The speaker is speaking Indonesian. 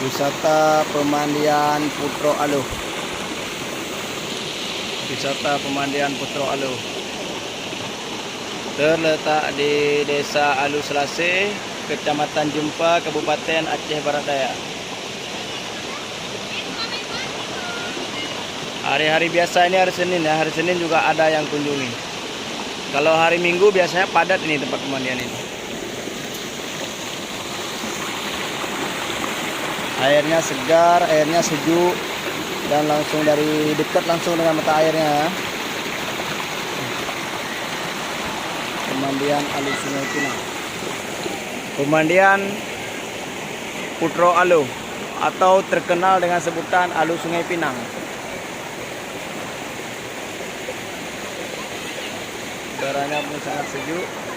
Wisata Pemandian Putro Aluh. Wisata Pemandian Putro Aluh terletak di Desa Aluh Selasih, Kecamatan Jumpa, Kabupaten Aceh Barat Daya. Hari-hari biasa ini hari Senin ya, hari Senin juga ada yang kunjungi. Kalau hari Minggu biasanya padat ini tempat pemandian ini. Airnya segar, airnya sejuk, dan langsung dari dekat langsung dengan mata airnya. Pemandian Aluh Sungai Pinang. Pemandian Putro Aluh atau terkenal dengan sebutan Aluh Sungai Pinang. Udaranya pun sangat sejuk.